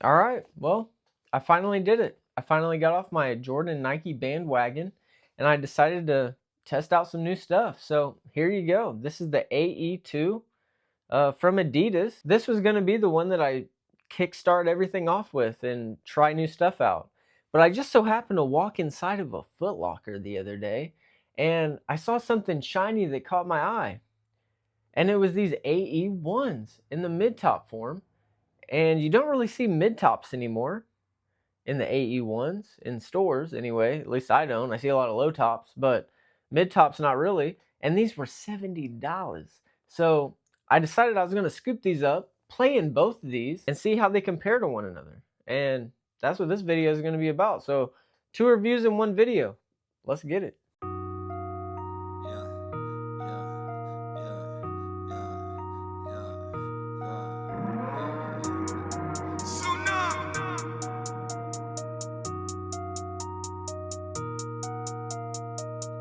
All right, well, I finally did it. I finally got off my Jordan Nike bandwagon and I decided to test out some new stuff. So here you go. This is the AE2 from Adidas. This was going to be the one that I kickstart everything off with and try new stuff out. But I just so happened to walk inside of a Foot Locker the other day and I saw something shiny that caught my eye. And it was these AE1s in the mid-top form. And you don't really see mid-tops anymore in the AE1s in stores anyway. At least I don't. I see a lot of low tops, but mid tops not really. And these were $70. So I decided I was going to scoop these up, play in both of these, and see how they compare to one another. And that's what this video is going to be about. So 2 reviews in 1 video. Let's get it.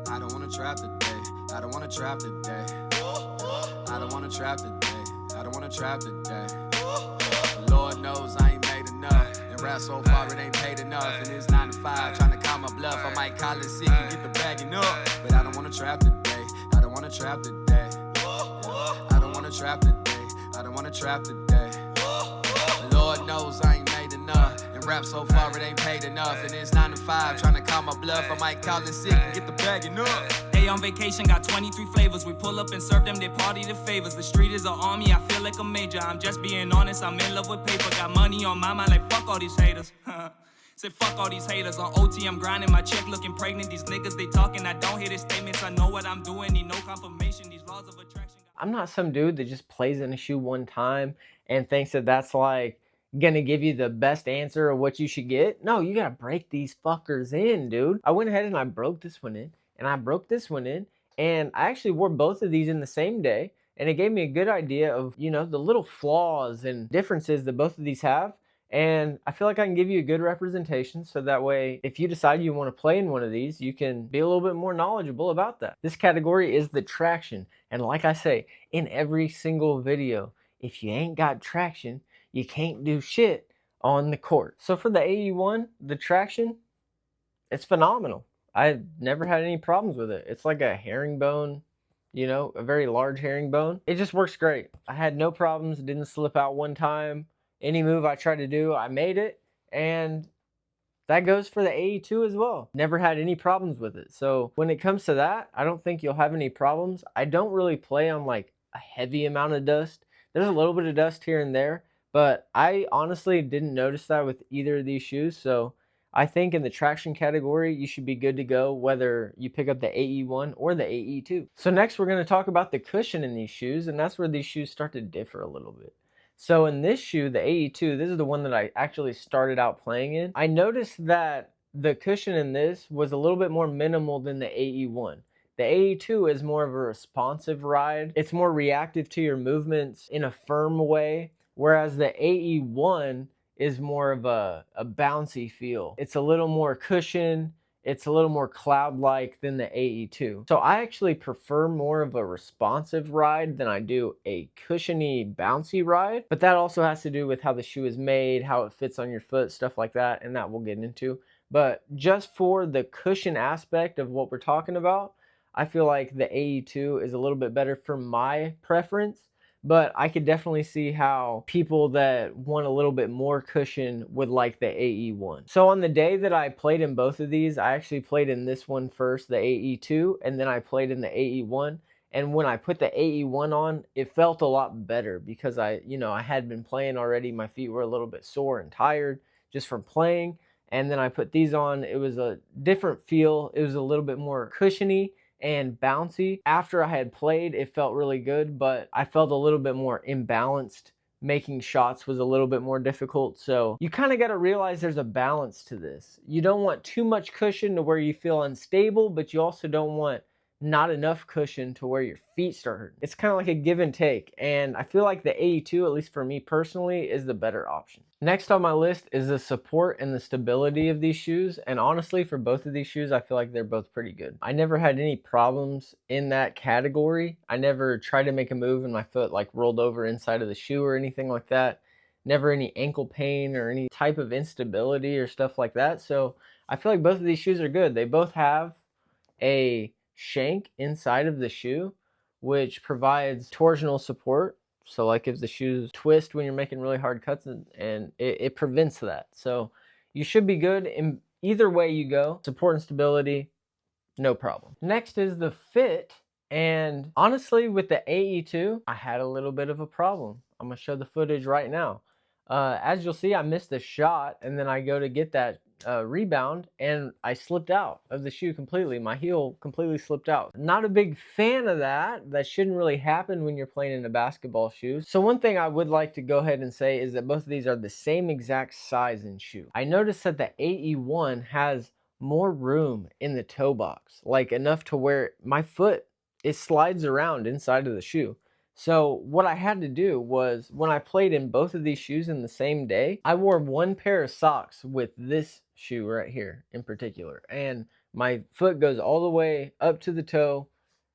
I don't wanna trap today. I don't wanna trap today. I don't wanna trap today. I don't wanna trap today. Lord knows I ain't made enough. And rap so far it ain't paid enough. And it's 9 to 5, trying to call my bluff. I might call it sick and get the bagging up. But I don't wanna trap today. I don't wanna trap today. I don't wanna trap today. I don't wanna trap today. Lord knows I ain't made enough. And rap so far it ain't paid enough. And it's 9 to 5, trying to call my bluff. I might call it sick and get the bagging up. They on vacation, got 23 flavors. We pull up and serve them, they party the favors. The street is an army, I feel like a major. I'm just being honest, I'm in love with paper. Got money on my mind, like fuck all these haters. Say fuck all these haters. On OT, I'm grinding, my chick looking pregnant. These niggas, they talking, I don't hear their statements. I know what I'm doing, need no confirmation. These laws of attraction. I'm not some dude that just plays in a shoe one time and thinks that that's like gonna give you the best answer of what you should get. No, you gotta break these fuckers in, dude. I went ahead and I broke this one in, and I broke this one in, and I actually wore both of these in the same day, and it gave me a good idea of, you know, the little flaws and differences that both of these have. And I feel like I can give you a good representation so that way if you decide you want to play in one of these, you can be a little bit more knowledgeable about that. This category is the traction. And like I say, in every single video, if you ain't got traction, you can't do shit on the court. So for the AE1, the traction, it's phenomenal. I've never had any problems with it. It's like a herringbone, you know, a very large herringbone. It just works great. I had no problems, didn't slip out one time. Any move I tried to do, I made it. And that goes for the AE2 as well. Never had any problems with it. So when it comes to that, I don't think you'll have any problems. I don't really play on like a heavy amount of dust. There's a little bit of dust here and there, but I honestly didn't notice that with either of these shoes. So I think in the traction category, you should be good to go whether you pick up the AE1 or the AE2. So next we're going to talk about the cushion in these shoes, and that's where these shoes start to differ a little bit. So in this shoe, the AE2, this is the one that I actually started out playing in. I noticed that the cushion in this was a little bit more minimal than the AE1. The AE2 is more of a responsive ride. It's more reactive to your movements in a firm way, whereas the AE1 is more of a bouncy feel. It's a little more cushion. It's a little more cloud-like than the AE2. So I actually prefer more of a responsive ride than I do a cushiony, bouncy ride. But that also has to do with how the shoe is made, how it fits on your foot, stuff like that, and that we'll get into. But just for the cushion aspect of what we're talking about, I feel like the AE2 is a little bit better for my preference. But I could definitely see how people that want a little bit more cushion would like the AE1. So on the day that I played in both of these, I actually played in this one first, the AE2, and then I played in the AE1. And when I put the AE1 on, it felt a lot better because I had been playing already. My feet were a little bit sore and tired just from playing. And then I put these on. It was a different feel. It was a little bit more cushiony and bouncy. After I had played, it felt really good, but I felt a little bit more imbalanced. Making shots was a little bit more difficult. So you kind of got to realize there's a balance to this. You don't want too much cushion to where you feel unstable, but you also don't want not enough cushion to where your feet start hurting. It's kind of like a give and take, and I feel like the AE2, at least for me personally, is the better option. Next on my list is the support and the stability of these shoes, and honestly for both of these shoes I feel like they're both pretty good. I never had any problems in that category. I never tried to make a move and my foot like rolled over inside of the shoe or anything like that. never any ankle pain or any type of instability or stuff like that. So I feel like both of these shoes are good. They both have a shank inside of the shoe, which provides torsional support. So like if the shoes twist when you're making really hard cuts, and it prevents that. So you should be good in either way you go. Support and stability, no problem. Next is the fit. And honestly, with the AE2, I had a little bit of a problem. I'm gonna show the footage right now. As you'll see, I missed a shot, and then I go to get that rebound, and I slipped out of the shoe completely. My heel completely slipped out. Not a big fan of that. That shouldn't really happen when you're playing in a basketball shoe. So one thing I would like to go ahead and say is that both of these are the same exact size in shoe. I noticed that the AE1 has more room in the toe box, like enough to where my foot, it slides around inside of the shoe. So what I had to do was, when I played in both of these shoes in the same day, I wore one pair of socks with this shoe right here in particular. And my foot goes all the way up to the toe,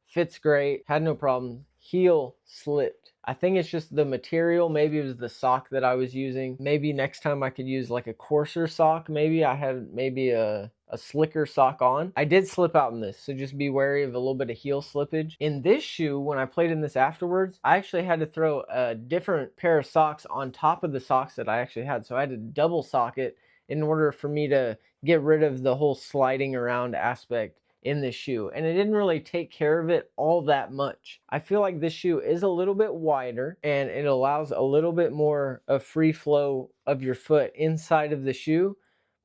fits great, had no problem. Heel slipped. I think it's just the material. Maybe it was the sock that I was using. Maybe next time I could use like a coarser sock. Maybe I had maybe a slicker sock on. I did slip out in this, so just be wary of a little bit of heel slippage. In this shoe, when I played in this afterwards, I actually had to throw a different pair of socks on top of the socks that I actually had. So I had to double sock it in order for me to get rid of the whole sliding around aspect in this shoe, and it didn't really take care of it all that much. I feel like this shoe is a little bit wider, and it allows a little bit more of free flow of your foot inside of the shoe.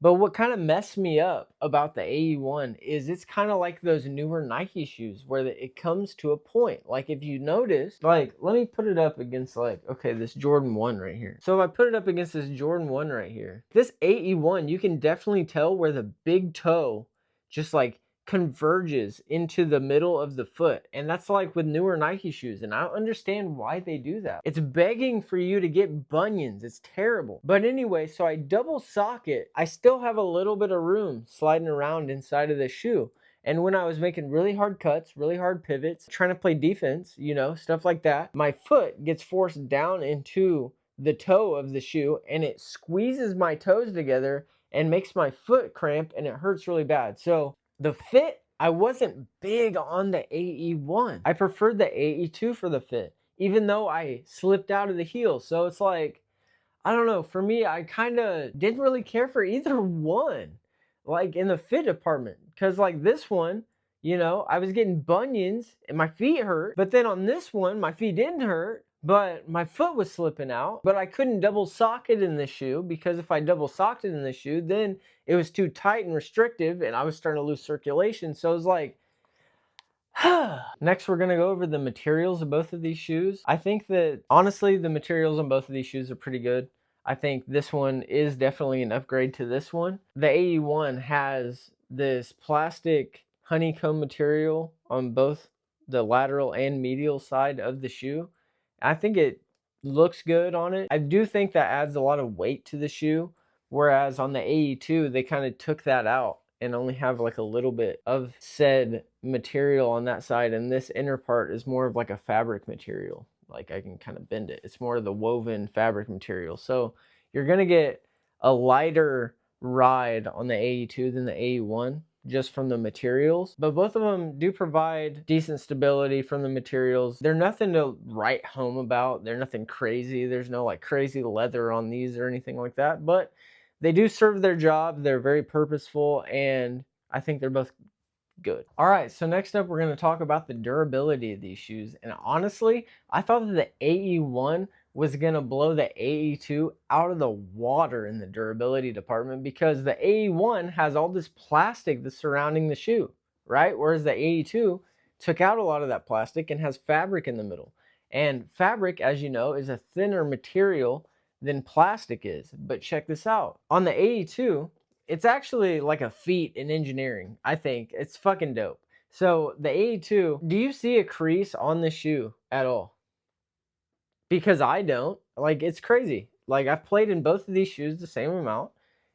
But what kind of messed me up about the AE1 is it's kind of like those newer Nike shoes where it comes to a point. Like if you notice, like let me put it up against like, okay, this Jordan 1 right here. So if I put it up against this Jordan 1 right here, this AE1, you can definitely tell where the big toe just like converges into the middle of the foot, and that's like with newer Nike shoes, and I don't understand why they do that. It's begging for you to get bunions. It's terrible. But anyway, so I double sock it. I still have a little bit of room sliding around inside of the shoe, and when I was making really hard cuts, really hard pivots, trying to play defense, you know, stuff like that, my foot gets forced down into the toe of the shoe, and it squeezes my toes together and makes my foot cramp, and it hurts really bad. So the fit, I wasn't big on the AE1. I preferred the AE2 for the fit, even though I slipped out of the heel. So it's like, I don't know, for me, I kind of didn't really care for either one, like in the fit department. Because like this one, you know, I was getting bunions and my feet hurt. But then on this one, my feet didn't hurt, but my foot was slipping out. But I couldn't double sock it in the shoe, because if I double socked it in the shoe, then it was too tight and restrictive, and I was starting to lose circulation. So it was like, next we're going to go over the materials of both of these shoes. I think that honestly, the materials on both of these shoes are pretty good. I think this one is definitely an upgrade to this one. The AE1 has this plastic honeycomb material on both the lateral and medial side of the shoe. I think it looks good on it. I do think that adds a lot of weight to the shoe, whereas on the AE2, they kind of took that out and only have like a little bit of said material on that side, and this inner part is more of like a fabric material. Like I can kind of bend it. It's more of the woven fabric material. So you're going to get a lighter ride on the AE2 than the AE1, just from the materials. But both of them do provide decent stability from the materials. They're nothing to write home about. They're nothing crazy. There's no like crazy leather on these or anything like that. But they do serve their job. They're very purposeful, and I think they're both good. All right, so next up, we're going to talk about the durability of these shoes. And honestly, I thought that the AE1 was going to blow the AE2 out of the water in the durability department, because the AE1 has all this plastic that's surrounding the shoe, right? Whereas the AE2 took out a lot of that plastic and has fabric in the middle. And fabric, as you know, is a thinner material than plastic is. But check this out. On the AE2, it's actually like a feat in engineering, I think. It's fucking dope. So the AE2, do you see a crease on the shoe at all? Because I don't. Like, it's crazy. Like, I've played in both of these shoes the same amount,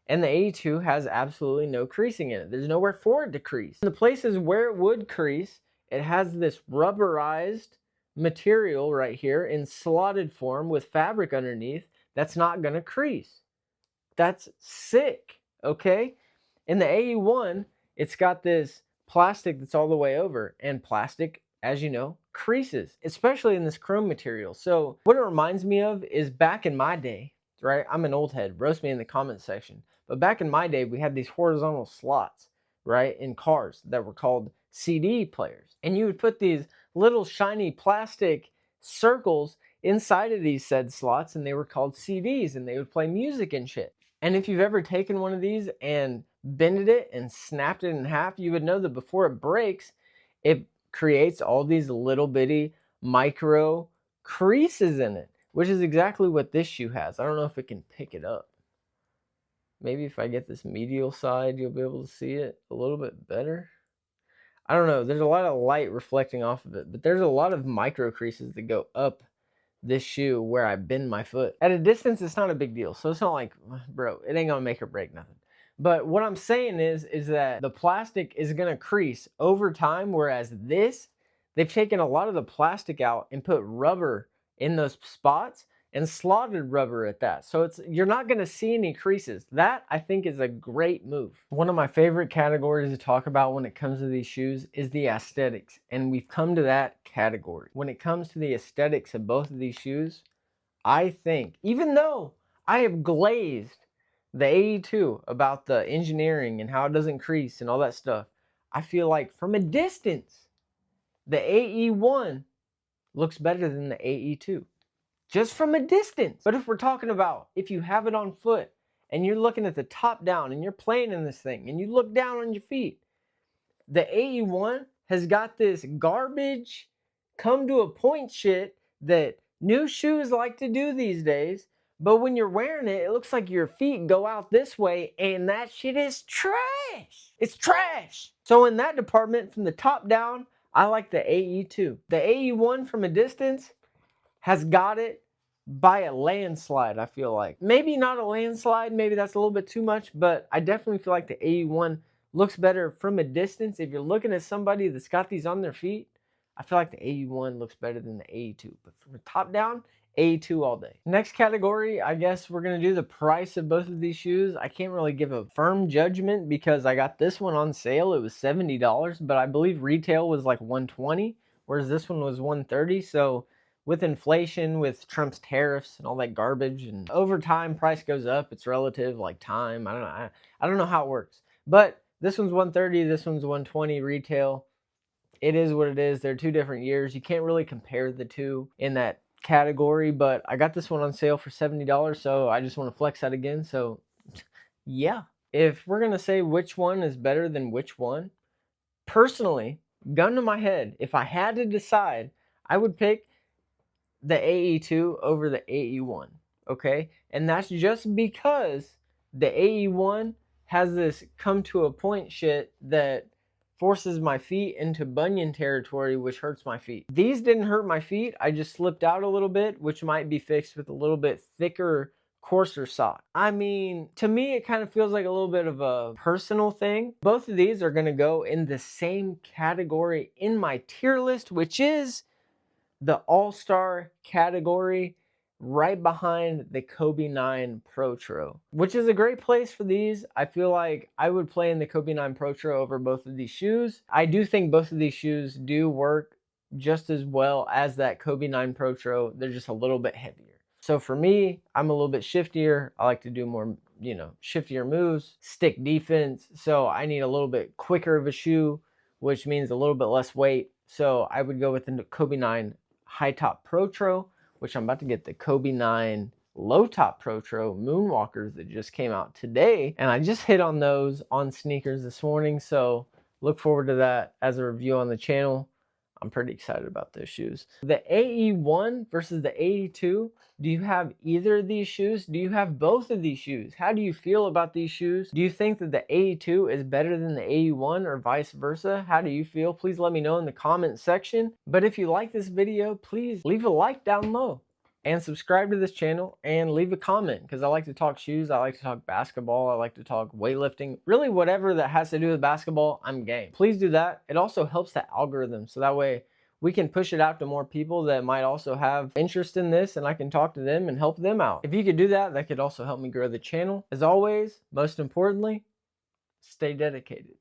and the AE2 has absolutely no creasing in it. There's nowhere for it to crease. In the places where it would crease, it has this rubberized material right here in slotted form with fabric underneath that's not going to crease. That's sick, okay? In the AE1, it's got this plastic that's all the way over, and plastic, as you know, creases, especially in this chrome material. So what it reminds me of is back in my day, right? I'm an old head, roast me in the comment section. But back in my day, we had these horizontal slots, right, in cars that were called CD players. And you would put these little shiny plastic circles inside of these said slots, and they were called CDs, and they would play music and shit. And if you've ever taken one of these and bended it and snapped it in half, you would know that before it breaks, it creates all these little bitty micro creases in it, which is exactly what this shoe has. I don't know if it can pick it up. Maybe if I get this medial side, you'll be able to see it a little bit better. I don't know. There's a lot of light reflecting off of it, but there's a lot of micro creases that go up this shoe where I bend my foot. At a distance, it's not a big deal. So it's not like, bro, it ain't gonna make or break nothing. But what I'm saying is that the plastic is gonna crease over time, whereas this, they've taken a lot of the plastic out and put rubber in those spots and slotted rubber at that. So you're not gonna see any creases. That, I think, is a great move. One of my favorite categories to talk about when it comes to these shoes is the aesthetics, and we've come to that category. When it comes to the aesthetics of both of these shoes, I think, even though I have glazed the AE2 about the engineering and how it doesn't crease and all that stuff, I feel like from a distance, the AE1 looks better than the AE2. Just from a distance. But if we're talking about if you have it on foot and you're looking at the top down and you're playing in this thing and you look down on your feet, the AE1 has got this garbage come to a point shit that new shoes like to do these days. But when you're wearing it, it looks like your feet go out this way, and that shit is trash. It's trash. So in that department, from the top down, I like the AE2. The AE1 from a distance has got it by a landslide, I feel like. Maybe not a landslide, maybe that's a little bit too much, but I definitely feel like the AE1 looks better from a distance. If you're looking at somebody that's got these on their feet, I feel like the AE1 looks better than the AE2. But from the top down, AE2 all day. Next category, I guess we're going to do the price of both of these shoes. I can't really give a firm judgment because I got this one on sale. It was $70, but I believe retail was like $120, whereas this one was $130. So with inflation, with Trump's tariffs and all that garbage, and over time price goes up. It's relative, like time. I don't know how it works. But this one's $130, this one's $120 retail. It is what it is. They're two different years. You can't really compare the two in that category, but I got this one on sale for $70, so I just want to flex that again. So yeah, if we're gonna say which one is better than which one, personally, gun to my head, if I had to decide, I would pick the AE2 over the AE1, okay? And that's just because the AE1 has this come to a point shit that forces my feet into bunion territory, which hurts my feet. These didn't hurt my feet. I just slipped out a little bit, which might be fixed with a little bit thicker, coarser sock. I mean, to me, it kind of feels like a little bit of a personal thing. Both of these are gonna go in the same category in my tier list, which is the all-star category, right behind the Kobe 9 Protro, which is a great place for these. I feel like I would play in the Kobe 9 Protro over both of these shoes. I do think both of these shoes do work just as well as that Kobe 9 Protro. They're just a little bit heavier. So for me, I'm a little bit shiftier. I like to do more, shiftier moves, stick defense. So I need a little bit quicker of a shoe, which means a little bit less weight. So I would go with the Kobe 9 High Top Protro, which I'm about to get the Kobe 9 Low Top Protro Moonwalkers that just came out today. And I just hit on those on sneakers this morning. So look forward to that as a review on the channel. I'm pretty excited about those shoes. The AE1 versus the AE2. Do you have either of these shoes? Do you have both of these shoes? How do you feel about these shoes? Do you think that the AE2 is better than the AE1 or vice versa? How do you feel? Please let me know in the comment section. But if you like this video, please leave a like down low and subscribe to this channel and leave a comment, because I like to talk shoes. I like to talk basketball. I like to talk weightlifting. Really whatever that has to do with basketball, I'm game. Please do that. It also helps the algorithm. So that way we can push it out to more people that might also have interest in this, and I can talk to them and help them out. If you could do that, that could also help me grow the channel. As always, most importantly, stay dedicated.